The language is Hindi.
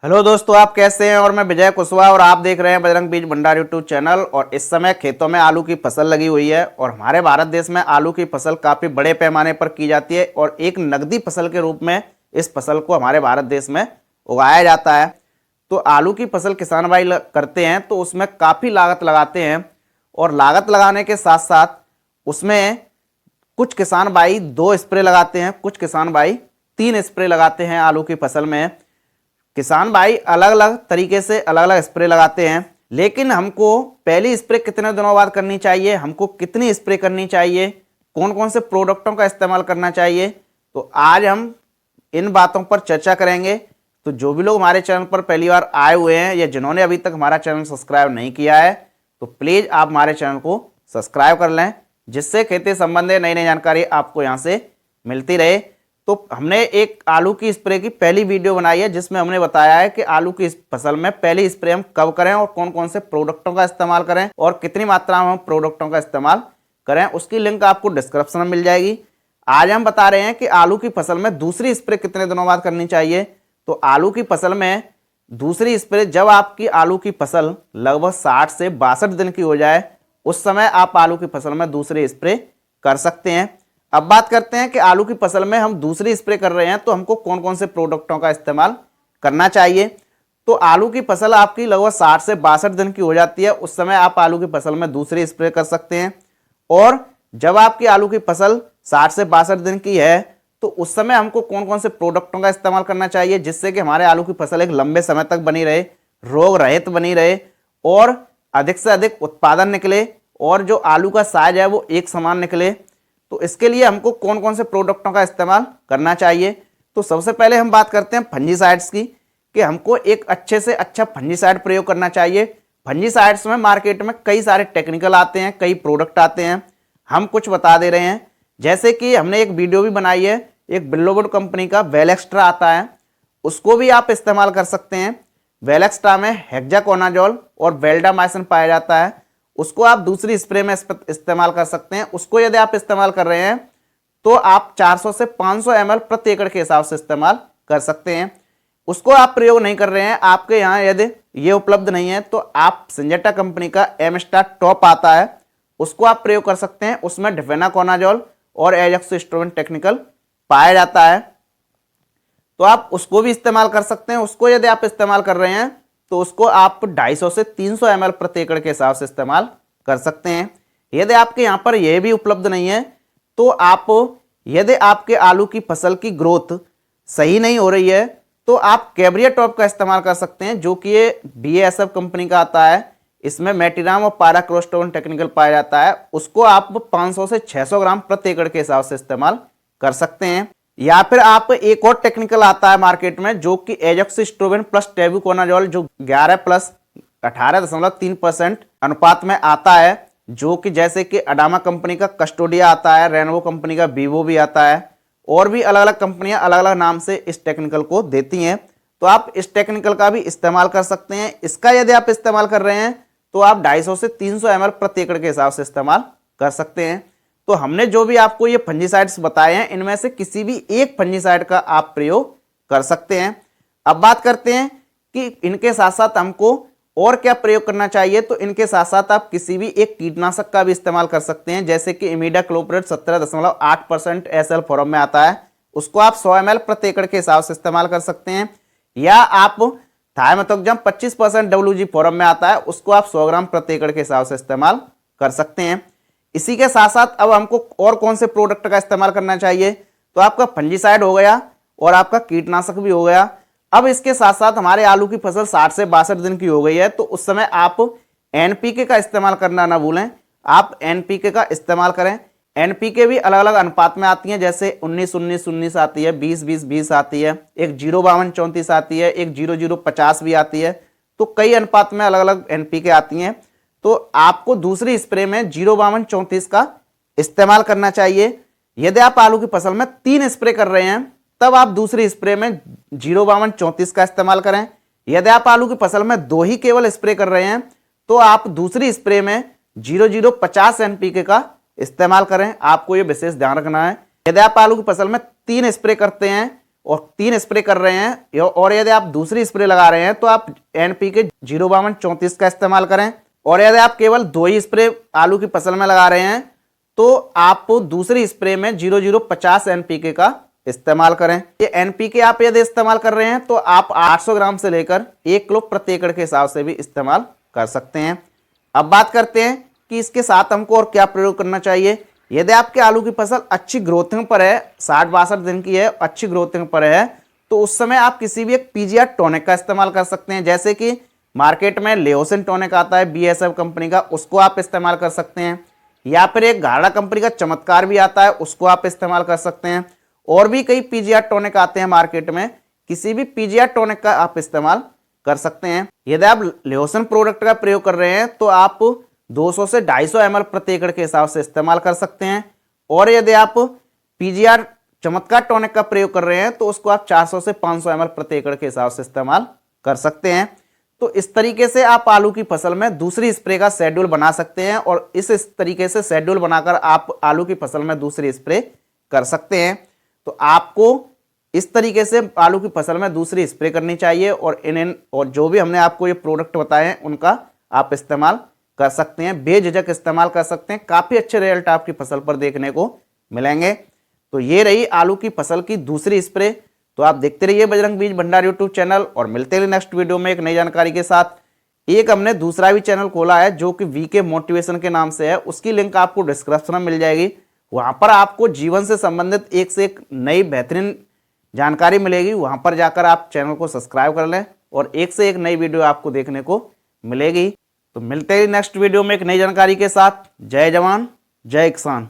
हेलो दोस्तों, आप कैसे हैं। और मैं विजय कुशवाहा और आप देख रहे हैं बजरंग बीज भंडार यूट्यूब चैनल। और इस समय खेतों में आलू की फसल लगी हुई है और हमारे भारत देश में आलू की फसल काफ़ी बड़े पैमाने पर की जाती है और एक नकदी फसल के रूप में इस फसल को हमारे भारत देश में उगाया जाता है। तो आलू की फसल किसान भाई करते हैं तो उसमें काफ़ी लागत लगाते हैं और लागत लगाने के साथ साथ उसमें कुछ किसान भाई 2 स्प्रे लगाते हैं, कुछ किसान भाई 3 स्प्रे लगाते हैं आलू की फसल में। किसान भाई अलग अलग तरीके से अलग अलग स्प्रे लगाते हैं, लेकिन हमको पहली स्प्रे कितने दिनों बाद करनी चाहिए, हमको कितनी स्प्रे करनी चाहिए, कौन कौन से प्रोडक्टों का इस्तेमाल करना चाहिए, तो आज हम इन बातों पर चर्चा करेंगे। तो जो भी लोग हमारे चैनल पर पहली बार आए हुए हैं या जिन्होंने अभी तक हमारा चैनल सब्सक्राइब नहीं किया है तो प्लीज़ आप हमारे चैनल को सब्सक्राइब कर लें, जिससे खेती संबंधी नई नई जानकारी आपको यहाँ से मिलती रहे। तो हमने एक आलू की स्प्रे की पहली वीडियो बनाई है जिसमें हमने बताया है कि आलू की फसल में पहली स्प्रे हम कब करें और कौन कौन से प्रोडक्टों का इस्तेमाल करें और कितनी मात्रा में हम प्रोडक्टों का इस्तेमाल करें, उसकी लिंक आपको डिस्क्रिप्शन में मिल जाएगी। आज हम बता रहे हैं कि आलू की फसल में दूसरी स्प्रे कितने दिनों बाद करनी चाहिए। तो आलू की फसल में दूसरी स्प्रे जब आपकी आलू की फसल लगभग 60 से 62 दिन की हो जाए, उस समय आप आलू की फसल में दूसरी स्प्रे कर सकते हैं। अब बात करते हैं कि आलू की फसल में हम दूसरी स्प्रे कर रहे हैं तो हमको कौन कौन से प्रोडक्टों का इस्तेमाल करना चाहिए। तो आलू की फसल आपकी लगभग 60 से 62 दिन की हो जाती है, उस समय आप आलू की फसल में दूसरी स्प्रे कर सकते हैं। और जब आपकी आलू की फसल 60 से 62 दिन की है तो उस समय हमको कौन कौन से प्रोडक्टों का इस्तेमाल करना चाहिए जिससे कि हमारे आलू की फसल एक लंबे समय तक बनी रहे, रोग रहित बनी रहे और अधिक से अधिक उत्पादन निकले और जो आलू का साइज है वो एक समान निकले। तो इसके लिए हमको कौन कौन से प्रोडक्टों का इस्तेमाल करना चाहिए। तो सबसे पहले हम बात करते हैं फंजीसाइड्स की, कि हमको एक अच्छे से अच्छा फंजीसाइड प्रयोग करना चाहिए। फंजीसाइड्स में मार्केट में कई सारे टेक्निकल आते हैं, कई प्रोडक्ट आते हैं, हम कुछ बता दे रहे हैं। जैसे कि हमने एक वीडियो भी बनाई है, एक बिल्लोवुड कंपनी का वेलेक्स्ट्रा आता है, उसको भी आप इस्तेमाल कर सकते हैं। वेलेक्स्ट्रा में हेक्साकोनाजोल और वेल्डामाइसिन पाया जाता है, उसको आप दूसरी स्प्रे में इस्तेमाल कर सकते हैं। उसको यदि आप इस्तेमाल कर रहे हैं तो आप 400 से 500 ml प्रति एकड़ के हिसाब से इस्तेमाल कर सकते हैं। उसको आप प्रयोग नहीं कर रहे हैं, आपके यहाँ यदि ये उपलब्ध नहीं है तो आप सिंजेंटा कंपनी का एमस्टार टॉप आता है, उसको आप प्रयोग कर सकते हैं। उसमें डिफेनाकोनाजोल और एजोक्सिस्ट्रोबिन टेक्निकल पाया जाता है, तो आप उसको भी इस्तेमाल कर सकते हैं। उसको यदि आप इस्तेमाल कर रहे हैं तो उसको आप 250 से 300 ml प्रति एकड़ के हिसाब से इस्तेमाल कर सकते हैं। यदि आपके यहाँ पर यह भी उपलब्ध नहीं है तो आप, यदि आपके आलू की फसल की ग्रोथ सही नहीं हो रही है तो आप कैब्रिया टॉप का इस्तेमाल कर सकते हैं, जो कि ये BASF कंपनी का आता है। इसमें मेटिराम और पाराक्लोस्टोन टेक्निकल पाया जाता है, उसको आप 500 से 600 ग्राम प्रति एकड़ के हिसाब से इस्तेमाल कर सकते हैं। या फिर आप एक और टेक्निकल आता है मार्केट में जो कि एजोक्सिस्ट्रोबिन प्लस टेबुकोनाजोल, जो 11 प्लस 18.3% अनुपात में आता है, जो कि जैसे कि अडामा कंपनी का कस्टोडिया आता है, रेनवो कंपनी का वीवो भी आता है, और भी अलग अलग कंपनियां अलग अलग नाम से इस टेक्निकल को देती हैं। तो आप इस टेक्निकल का भी इस्तेमाल कर सकते हैं। इसका यदि आप इस्तेमाल कर रहे हैं तो आप 250 से 300 ml प्रति एकड़ के हिसाब से इस्तेमाल कर सकते हैं। तो हमने जो भी आपको ये फंजीसाइड्स बताए हैं, इनमें से किसी भी एक फंजीसाइड का आप प्रयोग कर सकते हैं। अब बात करते हैं कि इनके साथ साथ हमको और क्या प्रयोग करना चाहिए। तो इनके साथ साथ आप किसी भी एक कीटनाशक का भी इस्तेमाल कर सकते हैं, जैसे कि इमिडाक्लोप्रिड 17.8% SL फॉर्म में आता है, उसको आप 100 ml प्रति एकड़ के हिसाब से इस्तेमाल कर सकते हैं। या आप थाइमेथोक्सम 25% WG फॉर्म में आता है, उसको आप 100 ग्राम प्रति एकड़ के हिसाब से इस्तेमाल कर सकते हैं। इसी के साथ साथ अब हमको और कौन से प्रोडक्ट का इस्तेमाल करना चाहिए। तो आपका फंजीसाइड हो गया और आपका कीटनाशक भी हो गया। अब इसके साथ साथ हमारे आलू की फसल 60 से 62 दिन की हो गई है, तो उस समय आप NPK का इस्तेमाल करना ना भूलें। आप NPK का इस्तेमाल करें। NPK भी अलग अलग अनुपात में आती हैं, जैसे 19-19-19 आती है, 20-20-20 आती है, एक 0-52-34 आती है, एक 0-0-50 भी आती है। तो कई अनुपात में अलग अलग NPK आती हैं। तो आपको दूसरी स्प्रे में 0-52-34 का इस्तेमाल करना चाहिए। यदि आप आलू की फसल में 3 स्प्रे कर रहे हैं तब आप दूसरी स्प्रे में 0-52-34 का इस्तेमाल करें। यदि आप आलू की फसल में 2 ही केवल स्प्रे कर रहे हैं तो आप दूसरी स्प्रे में 0-0-50 NPK का इस्तेमाल करें। आपको ये विशेष ध्यान रखना है। यदि आप आलू की फसल में 3 स्प्रे करते हैं और 3 स्प्रे कर रहे हैं और यदि आप दूसरी स्प्रे लगा रहे हैं तो आप NPK 05234 का इस्तेमाल करें। और यदि आप केवल 2 ही स्प्रे आलू की फसल में लगा रहे हैं तो आप दूसरी स्प्रे में 0050 NPK का इस्तेमाल करें। ये NPK आप यदि इस्तेमाल कर रहे हैं तो आप 800 ग्राम से लेकर 1 किलो प्रति एकड़ के हिसाब से भी इस्तेमाल कर सकते हैं। अब बात करते हैं कि इसके साथ हमको और क्या प्रयोग करना चाहिए। यदि आपके आलू की फसल अच्छी ग्रोथिंग पर है, 60-62 दिन की है, अच्छी ग्रोथिंग पर है, तो उस समय आप किसी भी एक PGR टॉनिक का इस्तेमाल कर सकते हैं। जैसे कि मार्केट में लेओसिन टॉनिक आता है BASF कंपनी का, उसको आप इस्तेमाल कर सकते हैं, या फिर एक घाड़ा कंपनी का चमत्कार भी आता है, उसको आप इस्तेमाल कर सकते हैं। और भी कई PGR टॉनिक आते हैं मार्केट में, किसी भी PGR टॉनिक का आप इस्तेमाल कर सकते हैं। यदि आप लेओसिन प्रोडक्ट का प्रयोग कर रहे हैं तो आप 200 से 250 ml प्रति एकड़ के हिसाब से इस्तेमाल कर सकते हैं। और यदि आप PGR चमत्कार टॉनिक का प्रयोग कर रहे हैं तो उसको आप 400 से 500 ml प्रति एकड़ के हिसाब से इस्तेमाल कर सकते हैं। तो इस तरीके से आप आलू की फसल में दूसरी स्प्रे का शेड्यूल बना सकते हैं और इस तरीके से शेड्यूल बनाकर आप आलू की फसल में दूसरी स्प्रे कर सकते हैं। तो आपको इस तरीके से आलू की फसल में दूसरी स्प्रे करनी चाहिए और और जो भी हमने आपको ये प्रोडक्ट बताए हैं उनका आप इस्तेमाल कर सकते हैं, बेझिझक इस्तेमाल कर सकते हैं। काफ़ी अच्छे रिजल्ट आपकी फसल पर देखने को मिलेंगे। तो ये रही आलू की फसल की दूसरी स्प्रे। तो आप देखते रहिए बजरंग बीज भंडार यूट्यूब चैनल और मिलते हैं नेक्स्ट वीडियो में एक नई जानकारी के साथ। एक हमने दूसरा भी चैनल खोला है जो कि VK मोटिवेशन के नाम से है, उसकी लिंक आपको डिस्क्रिप्शन में मिल जाएगी। वहाँ पर आपको जीवन से संबंधित एक से एक नई बेहतरीन जानकारी मिलेगी। वहाँ पर जाकर आप चैनल को सब्सक्राइब कर लें और एक से एक नई वीडियो आपको देखने को मिलेगी। तो मिलते हैं नेक्स्ट वीडियो में एक नई जानकारी के साथ। जय जवान जय किसान।